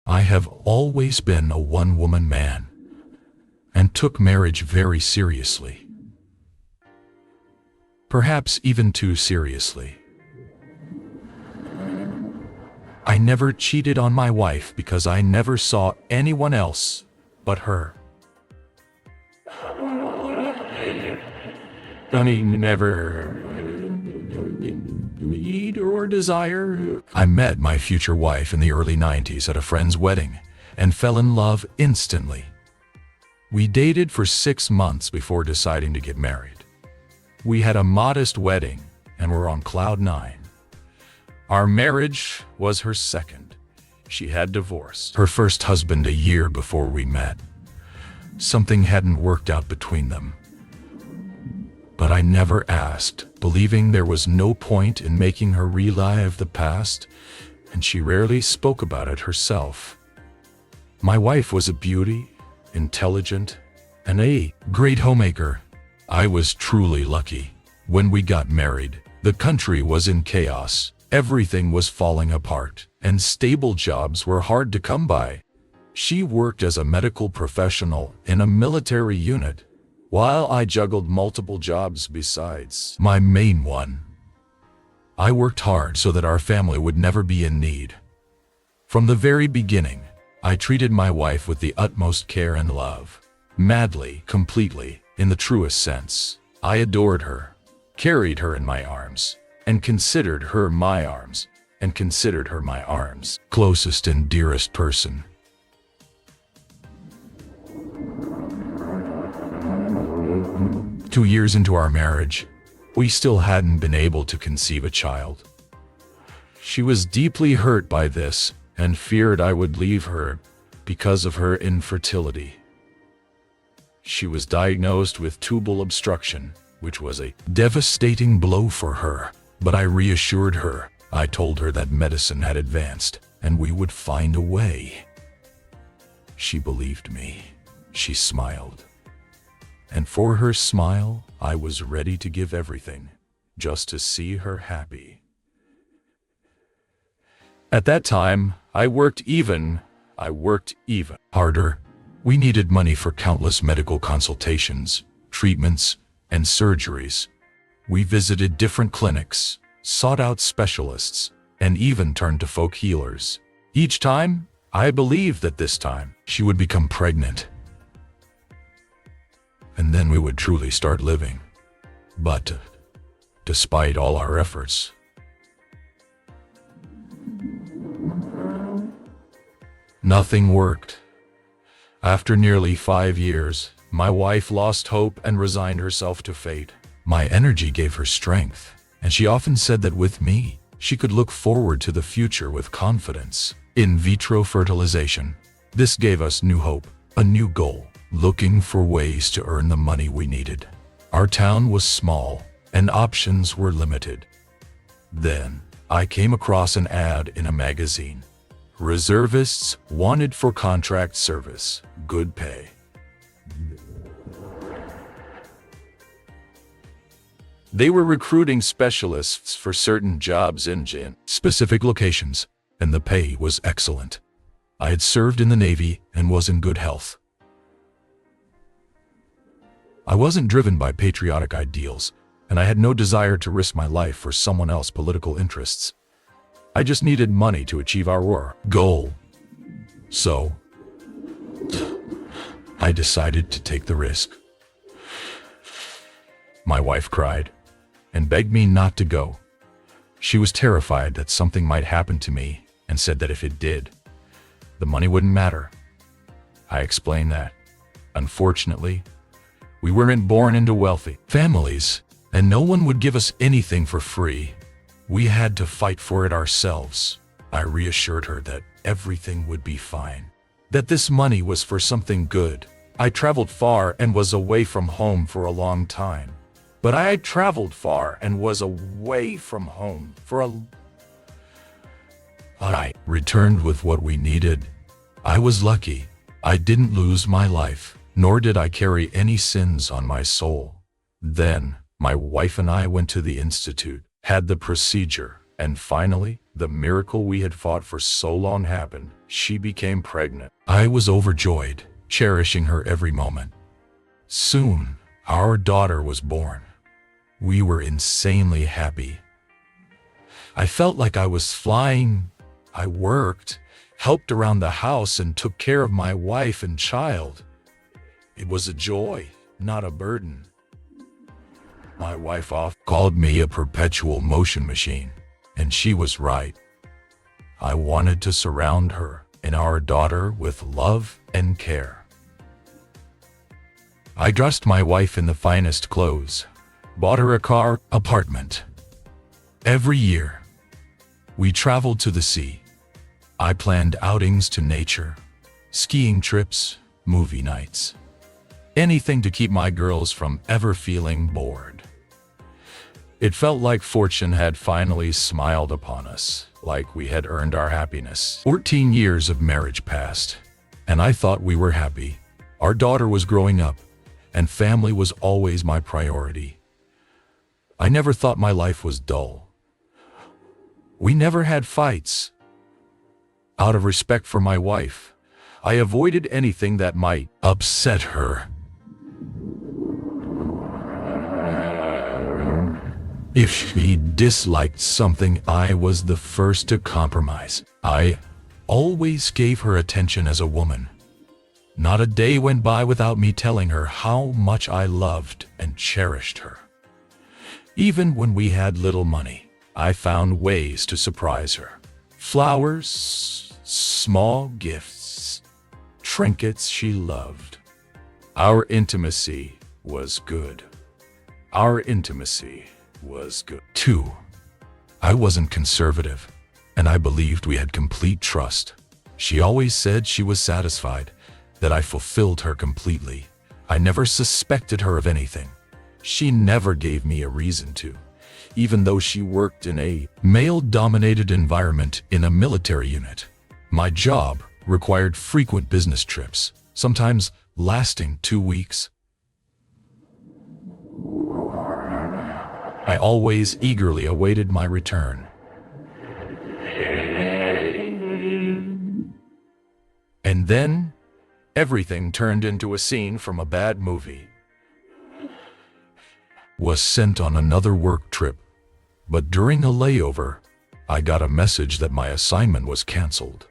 I have always been a one-woman man and took marriage very seriously. Perhaps even too seriously. I never cheated on my wife because I never saw anyone else but her. I never need or desire. I met my future wife in the early 90s at a friend's wedding and fell in love instantly. We dated for 6 months before deciding to get married. We had a modest wedding and were on cloud 9. Our marriage was her second. She had divorced her first husband a year before we met. Something hadn't worked out between them. But I never asked, believing there was no point in making her relive the past, and she rarely spoke about it herself. My wife was a beauty, intelligent, and a great homemaker. I was truly lucky. When we got married, the country was in chaos, everything was falling apart, and stable jobs were hard to come by. She worked as a medical professional in a military unit, while I juggled multiple jobs besides my main one. I worked hard so that our family would never be in need. From the very beginning, I treated my wife with the utmost care and love. Madly, completely, in the truest sense. I adored her, carried her in my arms, and considered her my arms, closest and dearest person. Two years into our marriage, we still hadn't been able to conceive a child. She was deeply hurt by this and feared I would leave her because of her infertility. She was diagnosed with tubal obstruction, which was a devastating blow for her, but I reassured her. I told her that medicine had advanced and we would find a way. She believed me. She smiled. And for her smile, I was ready to give everything, just to see her happy. At that time, I worked even harder. We needed money for countless medical consultations, treatments, and surgeries. We visited different clinics, sought out specialists, and even turned to folk healers. Each time, I believed that this time, she would become pregnant. And then we would truly start living. But, despite all our efforts, nothing worked. After nearly 5 years, my wife lost hope and resigned herself to fate. My energy gave her strength, and she often said that with me, she could look forward to the future with confidence. In vitro fertilization. This gave us new hope, a new goal. Looking for ways to earn the money we needed. Our town was small, and options were limited. Then, I came across an ad in a magazine. Reservists wanted for contract service, good pay. They were recruiting specialists for certain jobs in specific locations, and the pay was excellent. I had served in the Navy and was in good health. I wasn't driven by patriotic ideals, and I had no desire to risk my life for someone else's political interests. I just needed money to achieve our war goal. So, I decided to take the risk. My wife cried and begged me not to go. She was terrified that something might happen to me and said that if it did, the money wouldn't matter. I explained that, unfortunately, we weren't born into wealthy families, and no one would give us anything for free. We had to fight for it ourselves. I reassured her that everything would be fine, that this money was for something good. I traveled far and was away from home for a long time. But I traveled far and was away from home for I returned with what we needed. I was lucky. I didn't lose my life, nor did I carry any sins on my soul. Then, my wife and I went to the institute, had the procedure, And finally, the miracle we had fought for so long happened. She became pregnant. I was overjoyed, cherishing her every moment. Soon, our daughter was born. We were insanely happy. I felt like I was flying. I worked, helped around the house, and took care of my wife and child. It was a joy, not a burden. My wife often called me a perpetual motion machine, and she was right. I wanted to surround her and our daughter with love and care. I dressed my wife in the finest clothes, bought her a car, apartment. Every year, we traveled to the sea. I planned outings to nature, skiing trips, movie nights. Anything to keep my girls from ever feeling bored. It felt like fortune had finally smiled upon us, like we had earned our happiness. 14 years of marriage passed, and I thought we were happy. Our daughter was growing up, and family was always my priority. I never thought my life was dull. We never had fights. Out of respect for my wife, I avoided anything that might upset her. If she disliked something, I was the first to compromise. I always gave her attention as a woman. Not a day went by without me telling her how much I loved and cherished her. Even when we had little money, I found ways to surprise her. Flowers, small gifts, trinkets she loved. Our intimacy was good. Our intimacy was good. 2. I wasn't conservative, and I believed we had complete trust. She always said she was satisfied, that I fulfilled her completely. I never suspected her of anything. She never gave me a reason to, even though she worked in a male-dominated environment in a military unit. My job required frequent business trips, sometimes lasting 2 weeks. I always eagerly awaited my return. And then, everything turned into a scene from a bad movie. Was sent on another work trip, but during a layover, I got a message that my assignment was canceled.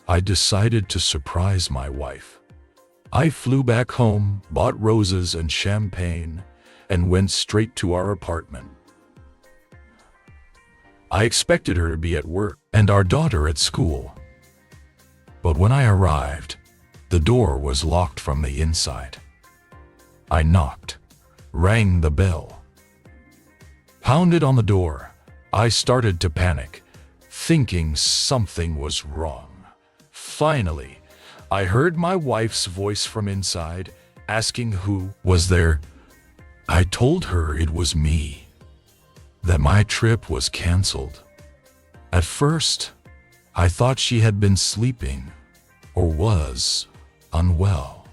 I decided to surprise my wife. I flew back home, bought roses and champagne, and went straight to our apartment. I expected her to be at work and our daughter at school. But when I arrived, the door was locked from the inside. I knocked, rang the bell, pounded on the door. I started to panic, thinking something was wrong. Finally, I heard my wife's voice from inside, asking who was there. I told her it was me, that my trip was canceled. At first, I thought she had been sleeping or was unwell.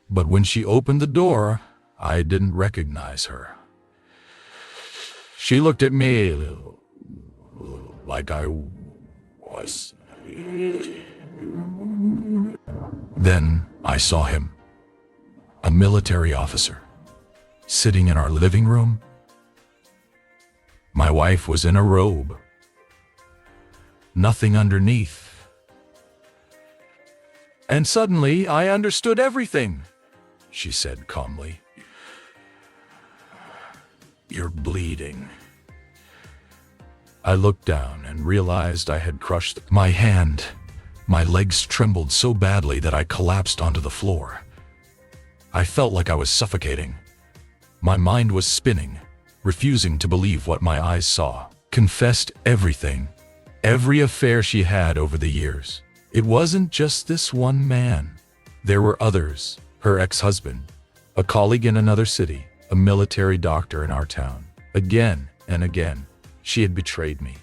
But when she opened the door, I didn't recognize her. She looked at me like I was. Then I saw him, a military officer, sitting in our living room. My wife was in a robe, nothing underneath. And suddenly I understood everything, she said calmly. You're bleeding. I looked down and realized I had crushed my hand. My legs trembled so badly that I collapsed onto the floor. I felt like I was suffocating. My mind was spinning, refusing to believe what my eyes saw. Confessed everything, every affair she had over the years. It wasn't just this one man. There were others, her ex-husband, a colleague in another city, a military doctor in our town. Again and again, she had betrayed me.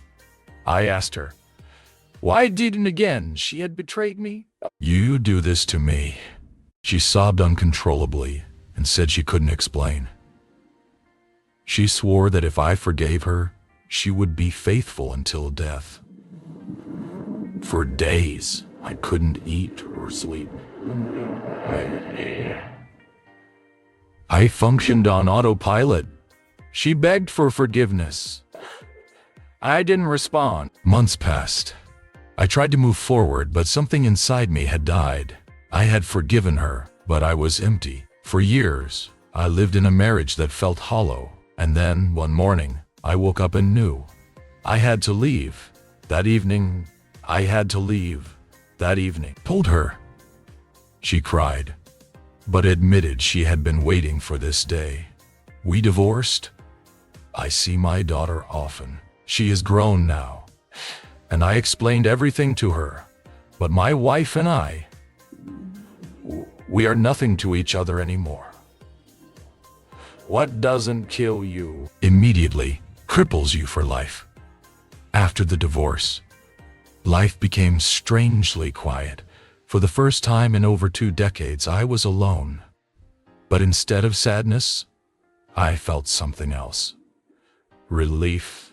I asked her, why didn't she had betrayed me? You do this to me. She sobbed uncontrollably and said she couldn't explain. She swore that if I forgave her, she would be faithful until death. For days, I couldn't eat or sleep. I functioned on autopilot. She begged for forgiveness. I didn't respond. Months passed. I tried to move forward, but something inside me had died. I had forgiven her, but I was empty. For years, I lived in a marriage that felt hollow. And then, one morning, I woke up and knew I had to leave. That evening, I had to leave. That evening. Told her. She cried, but admitted she had been waiting for this day. We divorced. I see my daughter often. She is grown now, and I explained everything to her. But my wife and I, we are nothing to each other anymore. What doesn't kill you immediately cripples you for life. After the divorce, life became strangely quiet. For the first time in over 2 decades, I was alone. But instead of sadness, I felt something else. Relief.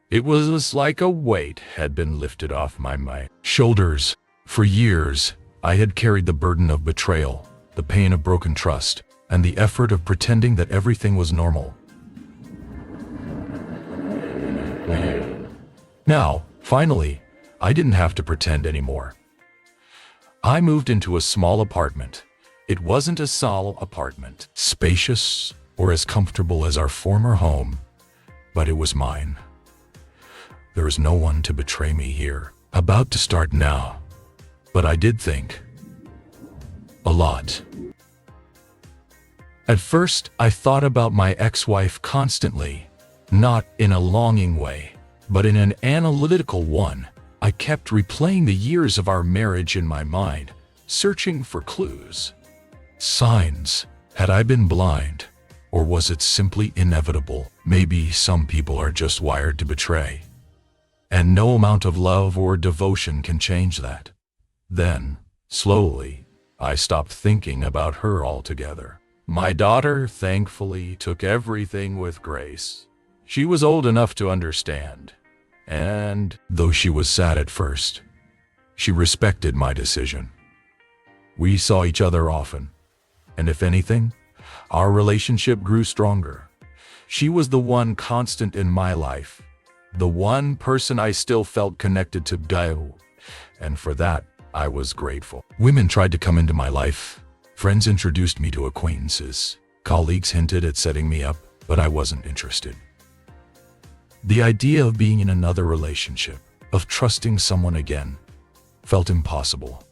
It was like a weight had been lifted off my shoulders. For years, I had carried the burden of betrayal, the pain of broken trust, and the effort of pretending that everything was normal. Now, finally, I didn't have to pretend anymore. I moved into a small apartment. It wasn't a small apartment, spacious or as comfortable as our former home, but it was mine. There was no one to betray me here. About to start now. But I did think a lot. At first, I thought about my ex-wife constantly, not in a longing way, but in an analytical one. I kept replaying the years of our marriage in my mind, searching for clues, signs. Had I been blind, or was it simply inevitable? Maybe some people are just wired to betray, and no amount of love or devotion can change that. Then, slowly, I stopped thinking about her altogether. My daughter, thankfully, took everything with grace. She was old enough to understand. And, though she was sad at first, she respected my decision. We saw each other often, and if anything, our relationship grew stronger. She was the one constant in my life, the one person I still felt connected to, and for that, I was grateful. Women tried to come into my life. Friends introduced me to acquaintances. Colleagues hinted at setting me up, but I wasn't interested. The idea of being in another relationship, of trusting someone again, felt impossible.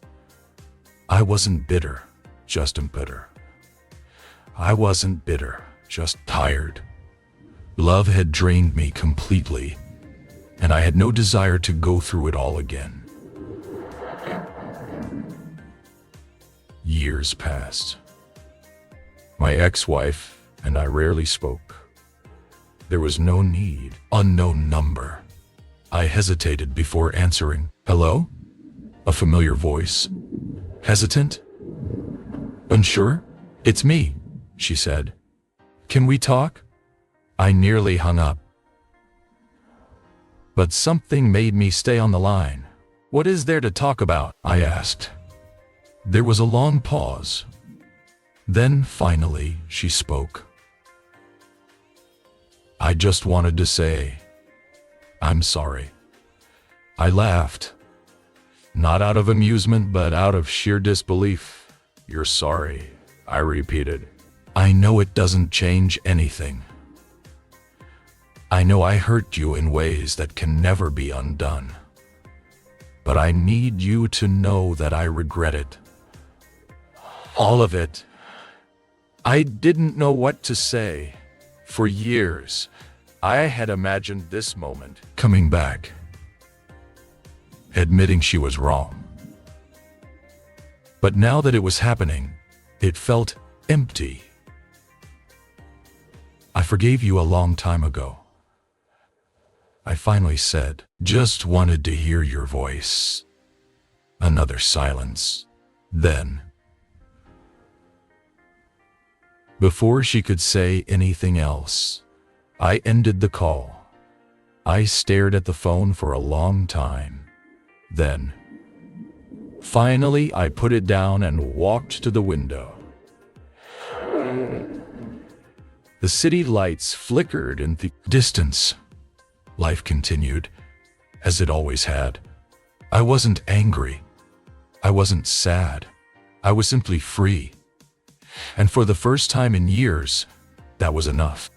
I wasn't bitter, just bitter. I wasn't bitter, just tired. Love had drained me completely, and I had no desire to go through it all again. Years passed. My ex-wife and I rarely spoke. There was no need. Unknown number. I hesitated before answering. Hello? A familiar voice. Hesitant? Unsure? It's me, she said. Can we talk? I nearly hung up. But something made me stay on the line. What is there to talk about? I asked. There was a long pause. Then, finally, she spoke. I just wanted to say, I'm sorry. I laughed. Not out of amusement, but out of sheer disbelief. You're sorry, I repeated. I know it doesn't change anything. I know I hurt you in ways that can never be undone. But I need you to know that I regret it. All of it. I didn't know what to say. For years, I had imagined this moment coming back, admitting she was wrong. But now that it was happening, it felt empty. I forgave you a long time ago. I finally said, just wanted to hear your voice. Another silence. Then, before she could say anything else, I ended the call. I stared at the phone for a long time. Then, finally, I put it down and walked to the window. The city lights flickered in the distance. Life continued, as it always had. I wasn't angry. I wasn't sad. I was simply free. And for the first time in years, that was enough.